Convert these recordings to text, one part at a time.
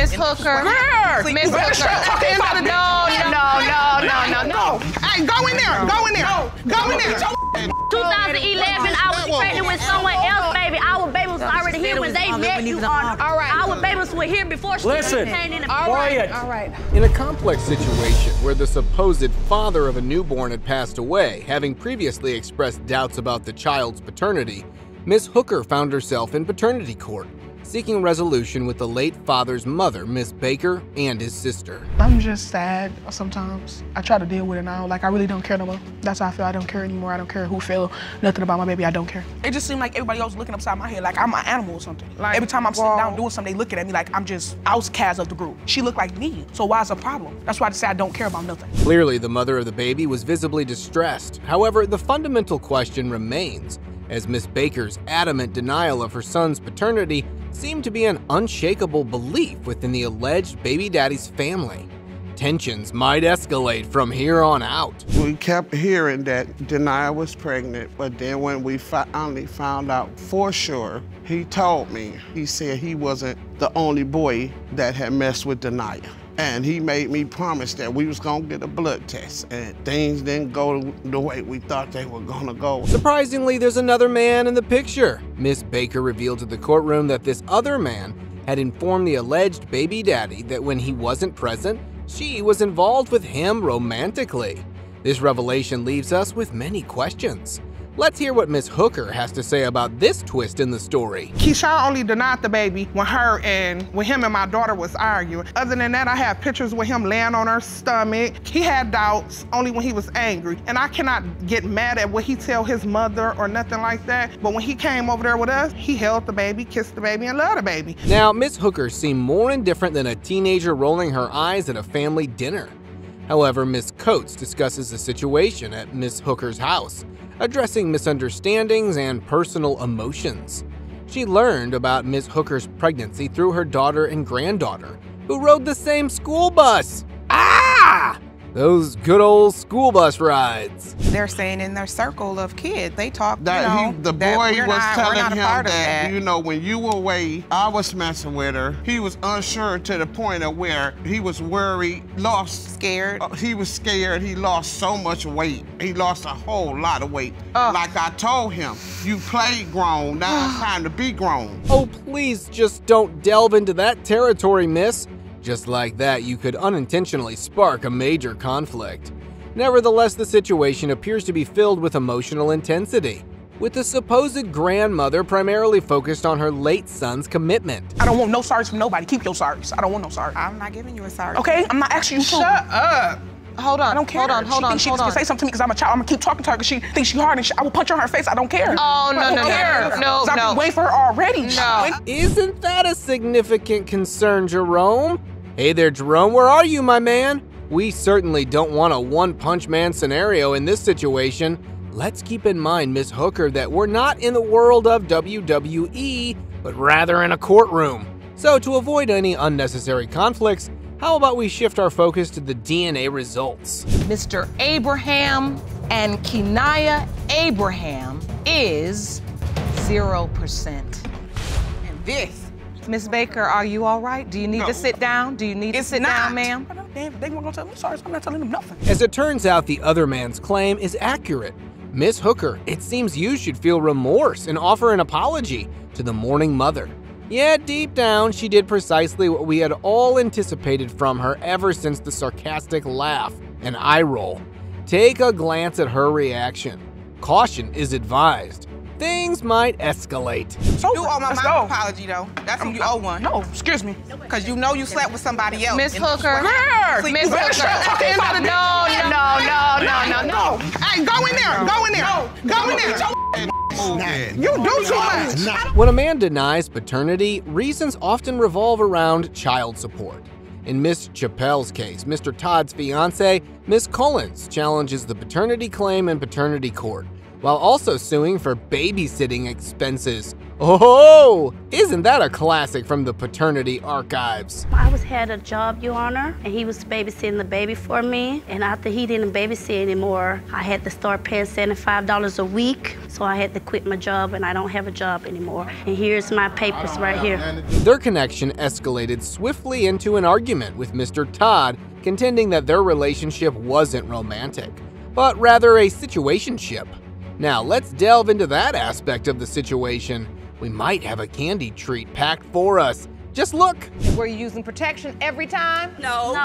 Miss Hooker. Miss Hooker. No. Hey, go in there. Go in there. Go in there. 2011, I was pregnant with someone else, baby. Our baby was already here when they met you. Our babies were here before she came in. Quiet. All right. In a complex situation where the supposed father of a newborn had passed away, having previously expressed doubts about the child's paternity, Miss Hooker found herself in paternity court, seeking resolution with the late father's mother, Miss Baker, and his sister. I'm just sad sometimes. I try to deal with it now. Like, I really don't care no more. That's how I feel. I don't care anymore. I don't care who feel nothing about my baby. I don't care. It just seemed like everybody else looking upside my head like I'm an animal or something. Like, every time I'm sitting down doing something, they looking at me like I'm just outcast of the group. She looked like me, so why is it a problem? That's why I just say I don't care about nothing. Clearly, the mother of the baby was visibly distressed. However, the fundamental question remains, as Miss Baker's adamant denial of her son's paternity seemed to be an unshakable belief within the alleged baby daddy's family. Tensions might escalate from here on out. We kept hearing that Denia was pregnant, but then when we finally found out for sure, he told me, he said he wasn't the only boy that had messed with Denia. And he made me promise that we was gonna get a blood test, and things didn't go the way we thought they were gonna go. Surprisingly, there's another man in the picture. Miss Baker revealed to the courtroom that this other man had informed the alleged baby daddy that when he wasn't present, she was involved with him romantically. This revelation leaves us with many questions. Let's hear what Miss Hooker has to say about this twist in the story. Keisha only denied the baby when him and my daughter was arguing. Other than that, I have pictures with him laying on her stomach. He had doubts only when he was angry. And I cannot get mad at what he tell his mother or nothing like that. But when he came over there with us, he held the baby, kissed the baby, and loved the baby. Now, Miss Hooker seemed more indifferent than a teenager rolling her eyes at a family dinner. However, Miss Coates discusses the situation at Miss Hooker's house, addressing misunderstandings and personal emotions. She learned about Miss Hooker's pregnancy through her daughter and granddaughter, who rode the same school bus. Ah! Those good old school bus rides. They're saying in their circle of kids, they talk, The boy was telling him that, you know, when you were away, I was messing with her. He was unsure to the point of where he was worried, scared. He was scared. He lost so much weight. He lost a whole lot of weight. Like I told him, you played grown, now it's time to be grown. Oh, please just don't delve into that territory, miss. Just like that, you could unintentionally spark a major conflict. Nevertheless, the situation appears to be filled with emotional intensity, with the supposed grandmother primarily focused on her late son's commitment. I don't want no sorries from nobody. Keep your sorries. I don't want no sorry. I'm not giving you a sorry. Okay, I'm not asking you to. Shut up. Hold on. I don't care. Hold on. She can say something to me because I'm a child. I'm gonna keep talking to her because she thinks she's hard and I will punch her in her face. I don't care. Oh, no. I've been waiting for her already. No. Isn't that a significant concern, Jerome? Hey there, Jerome, where are you, my man? We certainly don't want a one-punch man scenario in this situation. Let's keep in mind, Miss Hooker, that we're not in the world of WWE, but rather in a courtroom. So to avoid any unnecessary conflicts, how about we shift our focus to the DNA results? Mr. Abraham and Kenia Abraham is 0%. And this, Miss Baker, are you all right? Do you need to sit down? Do you need to sit down, ma'am? They weren't gonna tell me sorry, so I'm not telling them nothing. As it turns out, the other man's claim is accurate. Miss Hooker, it seems you should feel remorse and offer an apology to the mourning mother. Yeah, deep down, she did precisely what we had all anticipated from her ever since the sarcastic laugh and eye roll. Take a glance at her reaction. Caution is advised. Things might escalate. You owe my mom an apology, though. That's when you owe one. No, excuse me. Because you know you slept with somebody else. Miss Hooker. Miss Hooker. No. Hey, go in there. Go in there. Go in there. You do too much. When a man denies paternity, reasons often revolve around child support. In Miss Chappelle's case, Mr. Todd's fiancée, Miss Collins, challenges the paternity claim in paternity court, while also suing for babysitting expenses. Oh, isn't that a classic from the paternity archives? I had a job, Your Honor, and he was babysitting the baby for me. And after he didn't babysit anymore, I had to start paying $75 a week. So I had to quit my job, and I don't have a job anymore. And here's my papers right here. Their connection escalated swiftly into an argument, with Mr. Todd contending that their relationship wasn't romantic, but rather a situationship. Now let's delve into that aspect of the situation. We might have a candy treat packed for us. Just look. Were you using protection every time? No. The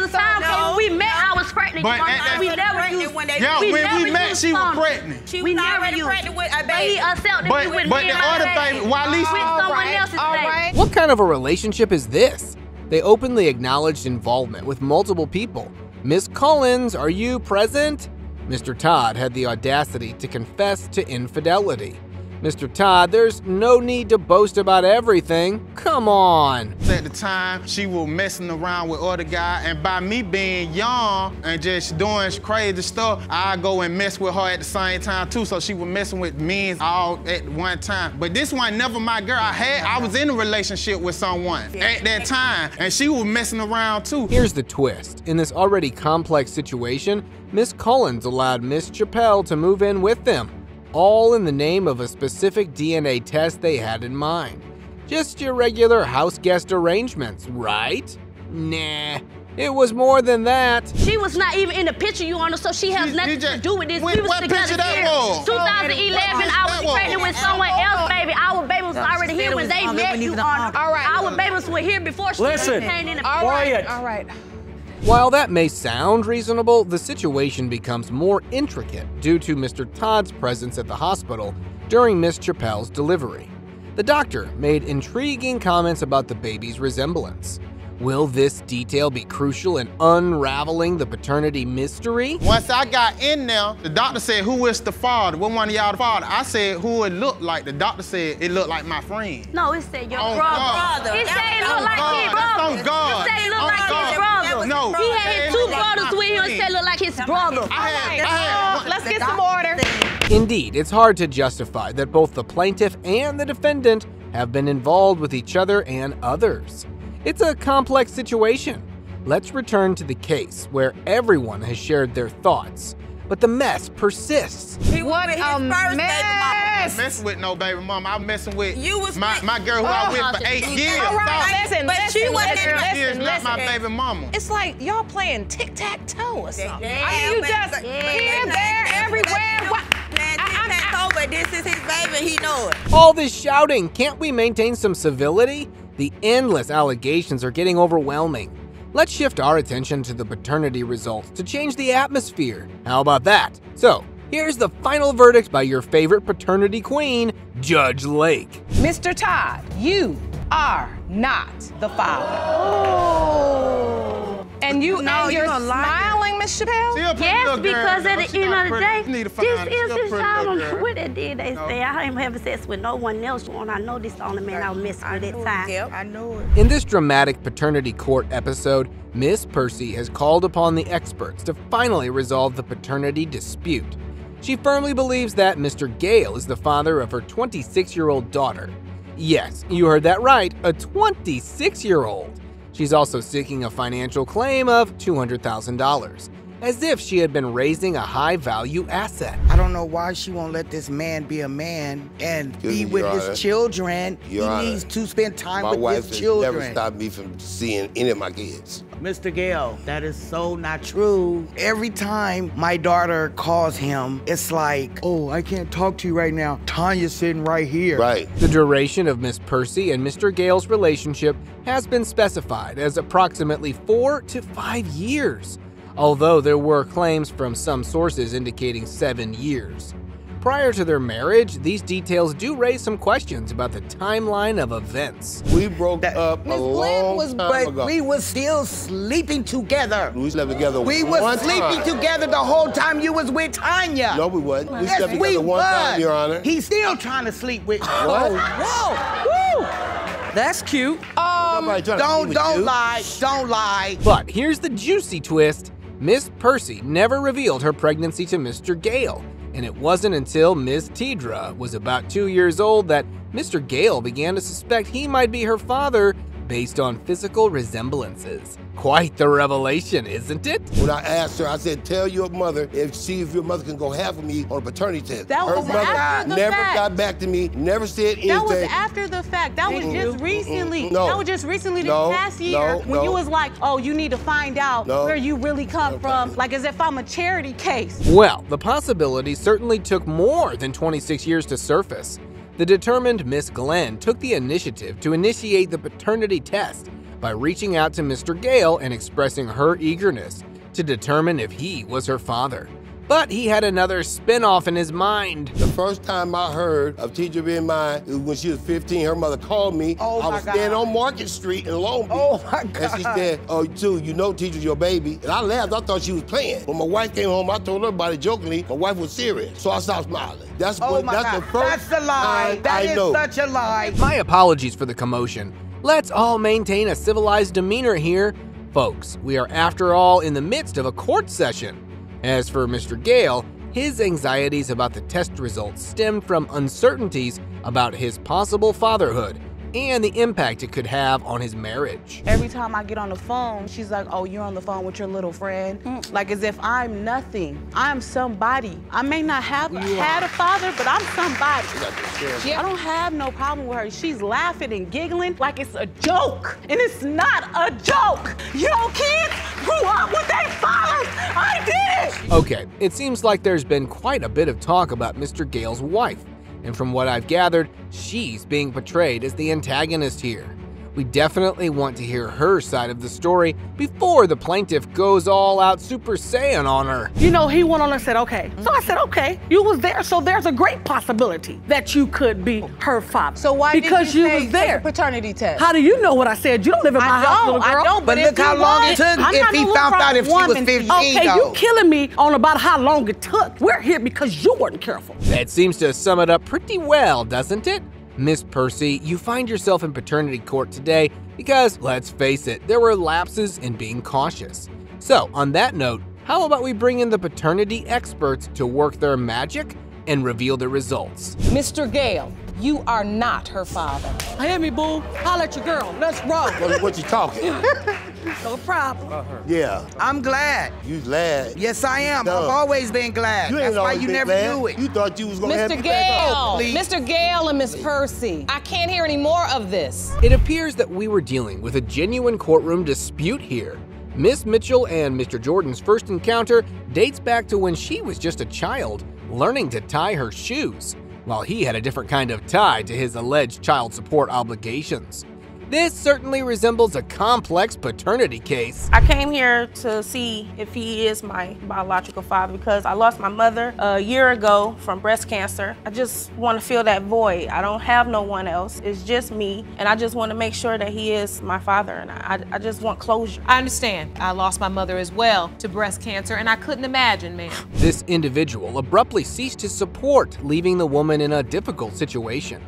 time when we met, I was pregnant. But we never used. when we met, she was pregnant. We never used. But he accepted me with but the other baby, with someone else's baby. What kind of a relationship is this? They openly acknowledged involvement with multiple people. Miss Collins, are you present? Mr. Todd had the audacity to confess to infidelity. Mr. Todd, there's no need to boast about everything. Come on. At the time, she was messing around with other guys, and by me being young and just doing crazy stuff, I go and mess with her at the same time too. So she was messing with men all at one time. But this one never my girl. I was in a relationship with someone at that time, and she was messing around too. Here's the twist. In this already complex situation, Miss Collins allowed Miss Chappelle to move in with them, all in the name of a specific DNA test they had in mind. Just your regular house guest arrangements, right? Nah, it was more than that. She was not even in the picture, Your Honor, so she has nothing to do with this. What picture that was? 2011, I was pregnant with someone else, baby. Our baby was already here when they met, Your Honor. All right. Our babies were here before she came in the Quiet. All right. While that may sound reasonable, the situation becomes more intricate due to Mr. Todd's presence at the hospital during Miss Chappelle's delivery. The doctor made intriguing comments about the baby's resemblance. Will this detail be crucial in unraveling the paternity mystery? Once I got in there, the doctor said, who is the father? What one of y'all the father? I said, who it looked like. The doctor said, it looked like my friend. No, it said your On brother. God. It said it looked like his brother. On God. It said it looked On like God. his brother. No. He had his two brothers with him and said it looked like his brother. Let's get some order. Indeed, it's hard to justify that both the plaintiff and the defendant have been involved with each other and others. It's a complex situation. Let's return to the case where everyone has shared their thoughts, but the mess persists. What a mess! Messing with no baby mama. I'm messing with my girl who I with for 8 years. All right, listen, Not my baby mama. It's like y'all playing tic-tac-toe or something. I mean, you just here, there, everywhere. What? But this is his baby, he know it. All this shouting, can't we maintain some civility? The endless allegations are getting overwhelming. Let's shift our attention to the paternity results to change the atmosphere. How about that? So, here's the final verdict by your favorite paternity queen, Judge Lake. Mr. Todd, you are not the father. Oh. And you're smiling, Miss Chappelle? Yes, because at the end of the day, this is his child. What they did, they say, I ain't having sex with no one else. I know this the only man I was messing with at the time. Yep, I know it. In this dramatic paternity court episode, Miss Percy has called upon the experts to finally resolve the paternity dispute. She firmly believes that Mr. Gale is the father of her 26-year-old daughter. Yes, you heard that right, a 26-year-old. She's also seeking a financial claim of $200,000, as if she had been raising a high-value asset. I don't know why she won't let this man be a man and be with his children. He needs to spend time with his children. My wife has never stopped me from seeing any of my kids. Mr. Gale, that is so not true. Every time my daughter calls him, it's like, oh, I can't talk to you right now. Tanya's sitting right here. Right. The duration of Miss Percy and Mr. Gale's relationship has been specified as approximately 4 to 5 years, although there were claims from some sources indicating 7 years. Prior to their marriage, these details do raise some questions about the timeline of events. We broke up a long time ago. We were still sleeping together. We slept together We were sleeping together the whole time you was with Tanya. No, we wasn't. We Yes, slept we together one time, Your Honor. He's still trying to sleep with. What? Whoa! Woo! That's cute. Don't lie. But here's the juicy twist. Miss Percy never revealed her pregnancy to Mr. Gale. and it wasn't until Ms. Tidra was about 2 years old that Mr. Gale began to suspect he might be her father based on physical resemblances. Quite the revelation, isn't it? When I asked her, I said, tell your mother see if your mother can go half of me on a paternity test. That was after the never fact. got back to me, never said anything. That was after the fact. That was just recently. That was just recently this past year when you was like, oh, you need to find out where you really come from, like as if I'm a charity case. Well, the possibility certainly took more than 26 years to surface. The determined Miss Glenn took the initiative to initiate the paternity test by reaching out to Mr. Gale and expressing her eagerness to determine if he was her father. But he had another spin-off in his mind. The first time I heard of Tidra being mine, it was when she was 15. Her mother called me. I was standing on Market Street in Long Beach. Oh my God. And she said, oh, too, you know Tidra's your baby. And I laughed. I thought she was playing. When my wife came home, I told everybody jokingly, my wife was serious. So I stopped smiling. That's the first That's a lie. That is such a lie. My apologies for the commotion. Let's all maintain a civilized demeanor here. Folks, we are after all in the midst of a court session. As for Mr. Gale, his anxieties about the test results stemmed from uncertainties about his possible fatherhood and the impact it could have on his marriage. Every time I get on the phone, she's like, oh, you're on the phone with your little friend. Like as if I'm nothing. I'm somebody. I may not have had a father, but I'm somebody. I don't have no problem with her. She's laughing and giggling like it's a joke. And it's not a joke. Your kids grew up with their fathers. I did it. Okay, it seems like there's been quite a bit of talk about Mr. Gale's wife. And from what I've gathered, she's being portrayed as the antagonist here. We definitely want to hear her side of the story before the plaintiff goes all out Super Saiyan on her. You know, he went on and said, okay. So I said, okay, you was there, so there's a great possibility that you could be her father. So why because did you was say there. take a paternity test? How do you know what I said? You don't live in my house, little girl. I don't, But look how long it took if he found out if she was 15, Okay, you killing me on about how long it took. We're here because you weren't careful. That seems to sum it up pretty well, doesn't it? Miss Percy, you find yourself in paternity court today because, let's face it, there were lapses in being cautious. So, on that note, how about we bring in the paternity experts to work their magic and reveal the results? Mr. Gale, you are not her father. Hear me, boo. Holla at your girl. Let's roll. What you talking? No problem. Yeah. I'm glad. You glad? Yes, I am. No. I've always been glad. You That's ain't why always you been never glad. knew it. You thought you was gonna have Mr. me back. Gale, please. Mr. Gale and Miss Percy, I can't hear any more of this. It appears that we were dealing with a genuine courtroom dispute here. Miss Mitchell and Mr. Jordan's first encounter dates back to when she was just a child, learning to tie her shoes, while he had a different kind of tie to his alleged child support obligations. This certainly resembles a complex paternity case. I came here to see if he is my biological father because I lost my mother a year ago from breast cancer. I just want to fill that void. I don't have no one else. It's just me, and I just want to make sure that he is my father, and I just want closure. I understand. I lost my mother as well to breast cancer, and I couldn't imagine, ma'am. This individual abruptly ceased his support, leaving the woman in a difficult situation.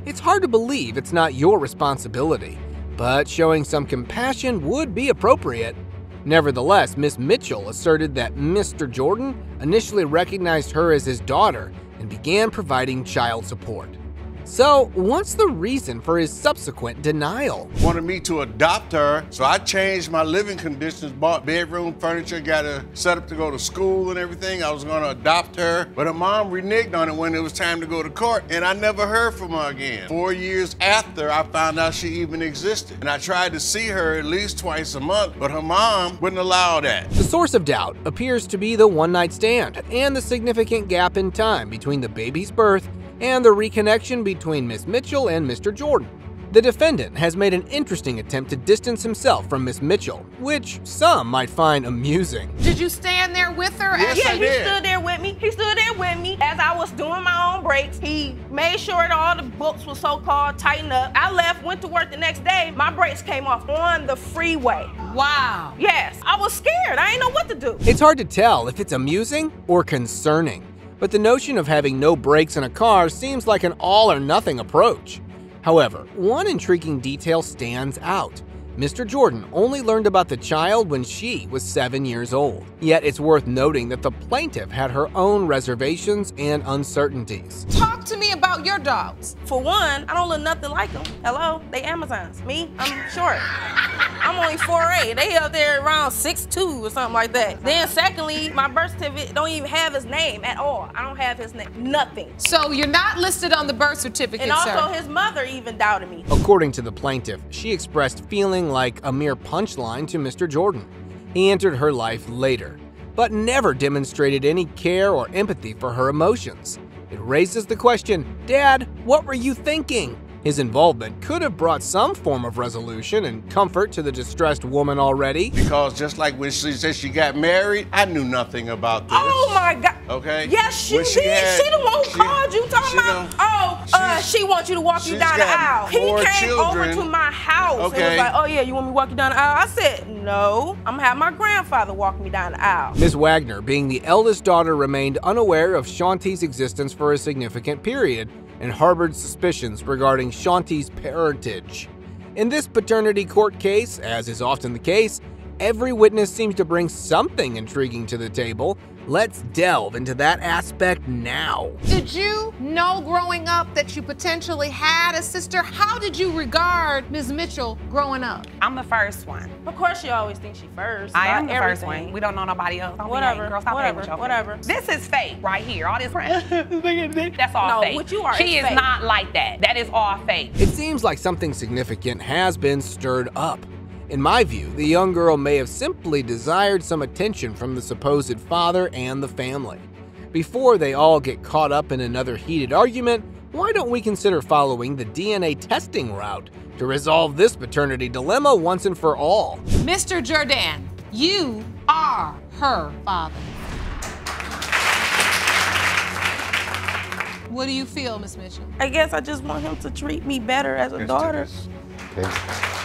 It's hard to believe it's not your responsibility, but showing some compassion would be appropriate. Nevertheless, Miss Mitchell asserted that Mr. Jordan initially recognized her as his daughter and began providing child support. So, what's the reason for his subsequent denial? Wanted me to adopt her, so I changed my living conditions, bought bedroom furniture, got her set up to go to school and everything. I was gonna adopt her, but her mom reneged on it when it was time to go to court, and I never heard from her again. 4 years after I found out she even existed, and I tried to see her at least twice a month, but her mom wouldn't allow that. The source of doubt appears to be the one-night stand and the significant gap in time between the baby's birth and the reconnection between Miss Mitchell and Mr. Jordan. The defendant has made an interesting attempt to distance himself from Miss Mitchell, which some might find amusing. Did you stand there with her? Yes, Yeah, I he did. stood there with me. He stood there with me as I was doing my own breaks. He made sure that all the books were so-called tightened up. I left, went to work the next day. My brakes came off on the freeway. Wow. Yes, I was scared. I didn't know what to do. It's hard to tell if it's amusing or concerning, but the notion of having no brakes in a car seems like an all-or-nothing approach. However, one intriguing detail stands out. Mr. Jordan only learned about the child when she was 7 years old. Yet it's worth noting that the plaintiff had her own reservations and uncertainties. Talk to me about your dogs. For one, I don't look nothing like them. Hello? They Amazons. Me? I'm short. I'm only 4'8". They up there around 6'2" or something like that. Then secondly, my birth certificate don't even have his name at all. I don't have his name, nothing. So you're not listed on the birth certificate, and also sir. his mother even doubted me. According to the plaintiff, she expressed feeling like a mere punchline to Mr. Jordan. He entered her life later, but never demonstrated any care or empathy for her emotions. It raises the question, Dad, what were you thinking? His involvement could have brought some form of resolution and comfort to the distressed woman already. Because just like when she said she got married, I knew nothing about this. Oh my God. Okay? Yes, she did. She the one who called you talking about, she wants you to walk you down the aisle. He came over to my house and was like, oh yeah, you want me to walk you down the aisle? I said, no, I'm gonna have my grandfather walk me down the aisle. Ms. Wagner, being the eldest daughter, remained unaware of Shanti's existence for a significant period and harbored suspicions regarding Shanti's parentage. In this paternity court case, as is often the case, every witness seems to bring something intriguing to the table. Let's delve into that aspect now. Did you know growing up that you potentially had a sister? How did you regard Ms. Mitchell growing up? I'm the first one. Of course she always thinks she first. I am the first one. We don't know nobody else. Whatever, Girl, stop whatever. This is fake right here. All this, that's all fake. What you are she is fake. not like that. That is all fake. It seems like something significant has been stirred up. In my view, the young girl may have simply desired some attention from the supposed father and the family. Before they all get caught up in another heated argument, why don't we consider following the DNA testing route to resolve this paternity dilemma once and for all? Mr. Jordan, you are her father. What do you feel, Ms. Mitchell? I guess I just want him to treat me better as a daughter. Okay.